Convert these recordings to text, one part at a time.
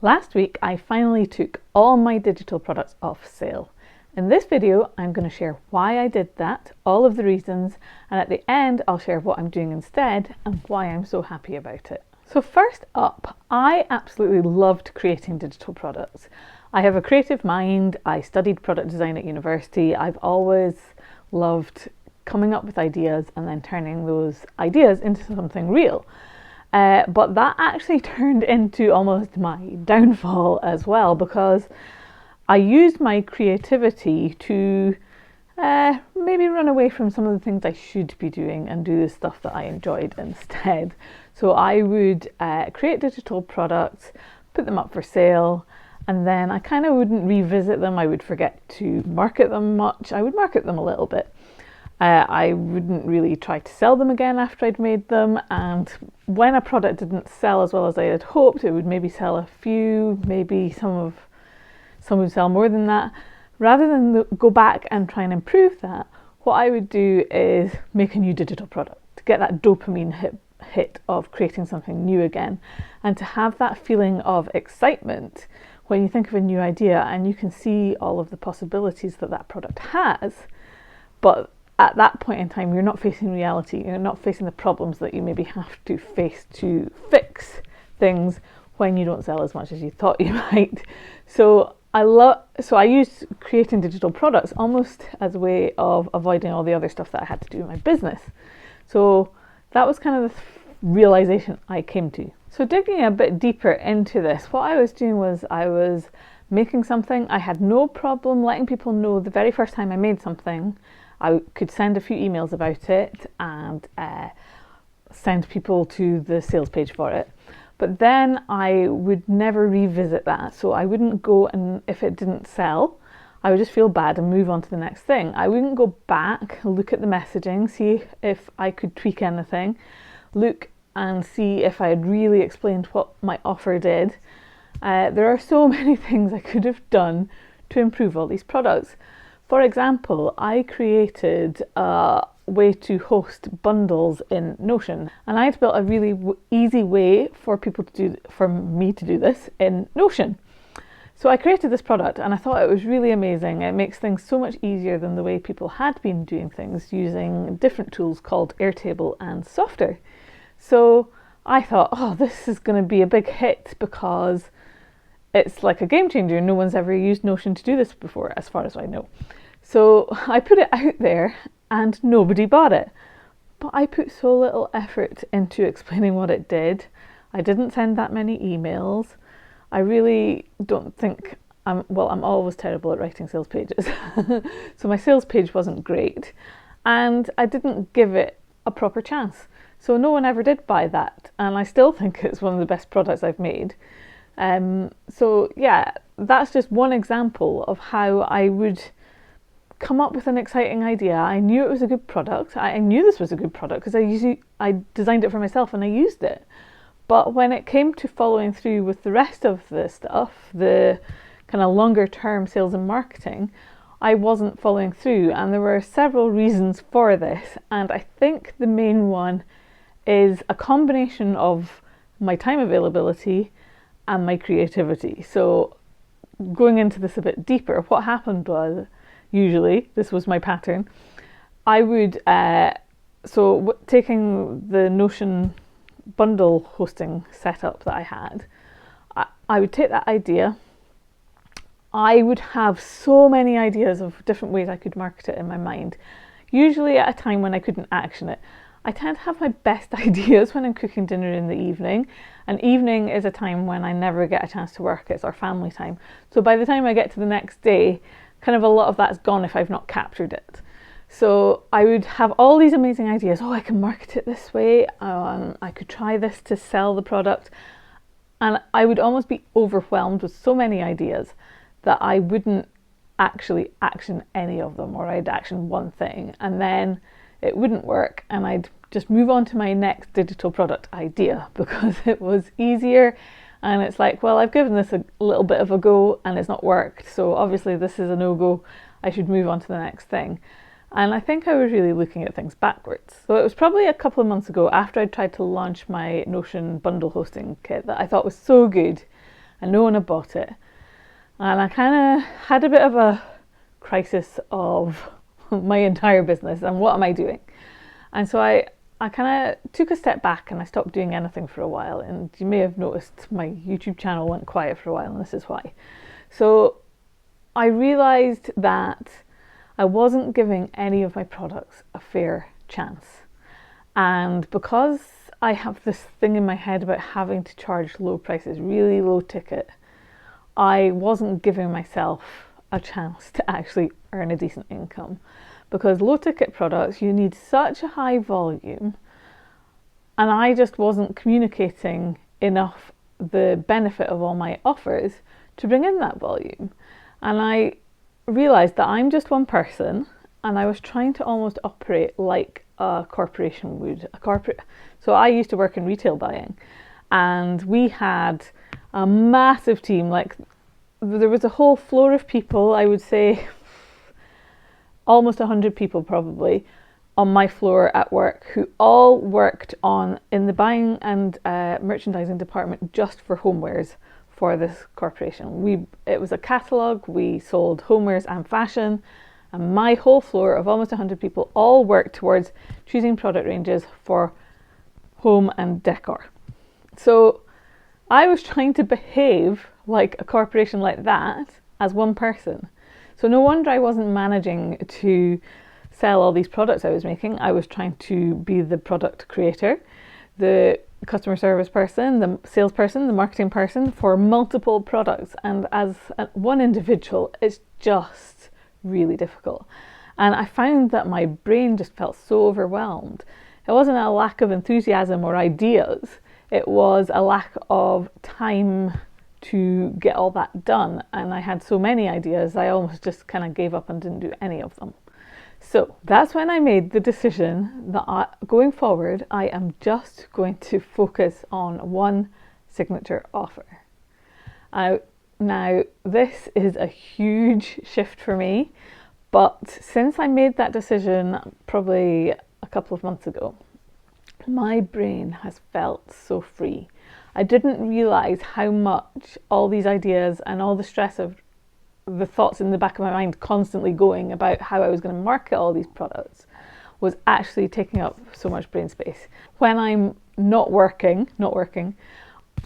Last week, I finally took all my digital products off sale. In this video, I'm going to share why I did that, all of the reasons, and at the end, I'll share what I'm doing instead and why I'm so happy about it. So first up, I absolutely loved creating digital products. I have a creative mind. I studied product design at university. I've always loved coming up with ideas and then turning those ideas into something real. But that actually turned into almost my downfall as well, because I used my creativity to maybe run away from some of the things I should be doing and do the stuff that I enjoyed instead. So I would create digital products, put them up for sale, and then I kind of wouldn't revisit them. I would forget to market them much. I would market them a little bit. I wouldn't really try to sell them again after I'd made them, and when a product didn't sell as well as I had hoped, it would maybe sell a few, maybe some would sell more than that. Rather than go back and try and improve that, what I would do is make a new digital product to get that dopamine hit of creating something new again, and to have that feeling of excitement when you think of a new idea and you can see all of the possibilities that that product has. But at that point in time, you're not facing reality. You're not facing the problems that you maybe have to face to fix things when you don't sell as much as you thought you might. So I used creating digital products almost as a way of avoiding all the other stuff that I had to do in my business. So that was kind of the realization I came to. So digging a bit deeper into this, what I was doing was I was making something. I had no problem letting people know the very first time I made something. I could send a few emails about it and send people to the sales page for it. But then I would never revisit that. So I wouldn't go, and if it didn't sell, I would just feel bad and move on to the next thing. I wouldn't go back, look at the messaging, see if I could tweak anything, look and see if I had really explained what my offer did. There are so many things I could have done to improve all these products. For example, I created a way to host bundles in Notion, and I'd built a really easy way for me to do this in Notion. So I created this product and I thought it was really amazing. It makes things so much easier than the way people had been doing things using different tools called Airtable and Softer. So I thought, oh, this is going to be a big hit because it's like a game changer. No one's ever used Notion to do this before, as far as I know. So I put it out there and nobody bought it. But I put so little effort into explaining what it did. I didn't send that many emails. I really don't think I'm always terrible at writing sales pages. So my sales page wasn't great. And I didn't give it a proper chance. So no one ever did buy that. And I still think it's one of the best products I've made. So yeah, that's just one example of how I would come up with an exciting idea. I knew it was a good product. I knew this was a good product because I designed it for myself and I used it. But when it came to following through with the rest of the stuff, the kind of longer term sales and marketing, I wasn't following through, and there were several reasons for this. And I think the main one is a combination of my time availability and my creativity. So going into this a bit deeper, what happened was, usually, this was my pattern, I would, taking the Notion bundle hosting setup that I had, I would take that idea. I would have so many ideas of different ways I could market it in my mind, usually at a time when I couldn't action it. I tend to have my best ideas when I'm cooking dinner in the evening, and evening is a time when I never get a chance to work. It's our family time. So by the time I get to the next day, kind of a lot of that's gone if I've not captured it. So I would have all these amazing ideas. Oh, I can market it this way. I could try this to sell the product. And I would almost be overwhelmed with so many ideas that I wouldn't actually action any of them, or I'd action one thing and then it wouldn't work and I'd just move on to my next digital product idea because it was easier. And it's like, well, I've given this a little bit of a go and it's not worked. So obviously this is a no-go. I should move on to the next thing. And I think I was really looking at things backwards. So it was probably a couple of months ago after I tried to launch my Notion bundle hosting kit that I thought was so good. and no one had bought it. And I kind of had a bit of a crisis of my entire business and what am I doing? And so I kind of took a step back and I stopped doing anything for a while. And you may have noticed my YouTube channel went quiet for a while, and this is why. So I realized that I wasn't giving any of my products a fair chance. And because I have this thing in my head about having to charge low prices, really low ticket, I wasn't giving myself a chance to actually earn a decent income. Because low ticket products, you need such a high volume, and I just wasn't communicating enough the benefit of all my offers to bring in that volume. And I realized that I'm just one person, and I was trying to almost operate like a corporation would. So I used to work in retail buying, and we had a massive team. Like, there was a whole floor of people, I would say almost 100 people probably, on my floor at work, who all worked in the buying and merchandising department just for homewares for this corporation. It was a catalogue, we sold homewares and fashion, and my whole floor of almost 100 people all worked towards choosing product ranges for home and decor. So I was trying to behave like a corporation like that as one person. So no wonder I wasn't managing to sell all these products I was making. I was trying to be the product creator, the customer service person, the salesperson, the marketing person for multiple products. And as one individual, it's just really difficult. And I found that my brain just felt so overwhelmed. It wasn't a lack of enthusiasm or ideas. It was a lack of time to get all that done, and I had so many ideas I almost just kind of gave up and didn't do any of them. So that's when I made the decision that going forward I am just going to focus on one signature offer. Now this is a huge shift for me, but since I made that decision probably a couple of months ago, my brain has felt so free. I didn't realise how much all these ideas and all the stress of the thoughts in the back of my mind constantly going about how I was going to market all these products was actually taking up so much brain space. When I'm not working,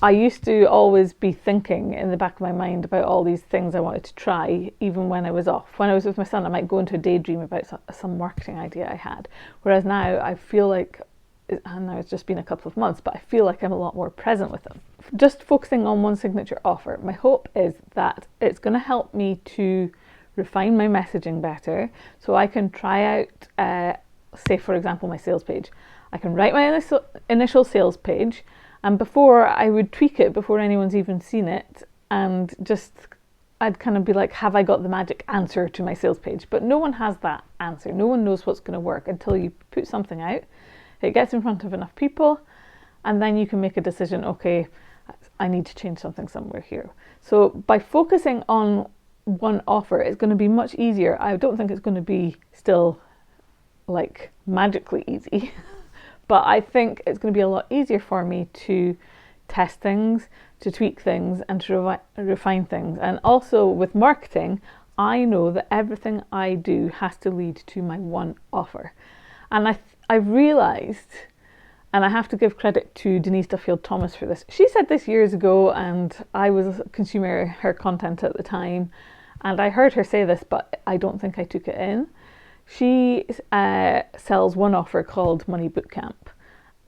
I used to always be thinking in the back of my mind about all these things I wanted to try, even when I was off. When I was with my son, I might go into a daydream about some marketing idea I had. Whereas now I feel like, and now it's just been a couple of months, but I feel like I'm a lot more present with them. Just focusing on one signature offer, my hope is that it's going to help me to refine my messaging better, so I can try out, say for example, my sales page. I can write my initial sales page, and before I would tweak it before anyone's even seen it, and I'd kind of be like, have I got the magic answer to my sales page? But no one has that answer. No one knows what's going to work until you put something out. It gets in front of enough people, and then you can make a decision, okay, I need to change something somewhere here. So by focusing on one offer, it's going to be much easier. I don't think it's going to be still like magically easy, but I think it's going to be a lot easier for me to test things, to tweak things, and to refine things. And also with marketing, I know that everything I do has to lead to my one offer. And I've realised, and I have to give credit to Denise Duffield-Thomas for this. She said this years ago, and I was consuming her content at the time, and I heard her say this, but I don't think I took it in. She sells one offer called Money Bootcamp,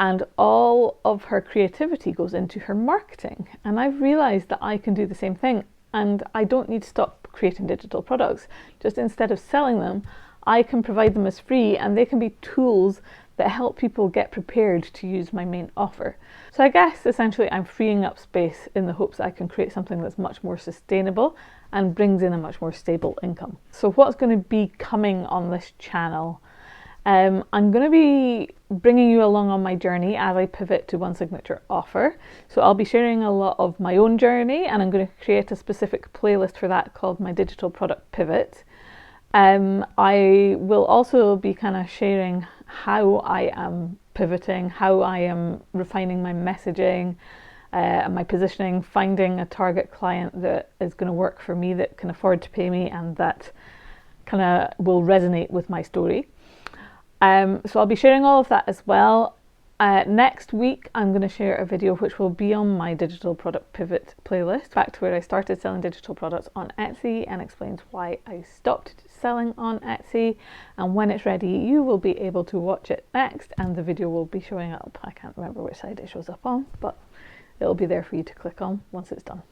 and all of her creativity goes into her marketing. And I've realised that I can do the same thing, and I don't need to stop creating digital products. Just instead of selling them, I can provide them as free, and they can be tools that help people get prepared to use my main offer. So I guess essentially I'm freeing up space in the hopes that I can create something that's much more sustainable and brings in a much more stable income. So what's going to be coming on this channel? I'm going to be bringing you along on my journey as I pivot to one signature offer. So I'll be sharing a lot of my own journey, and I'm going to create a specific playlist for that called my Digital Product Pivot. I will also be kind of sharing how I am pivoting, how I am refining my messaging, my positioning, finding a target client that is going to work for me, that can afford to pay me, and that kind of will resonate with my story. So I'll be sharing all of that as well. Next week, I'm going to share a video which will be on my digital product pivot playlist, back to where I started selling digital products on Etsy, and explains why I stopped selling on Etsy. And when it's ready, you will be able to watch it next, and the video will be showing up. I can't remember which side it shows up on, but it'll be there for you to click on once it's done.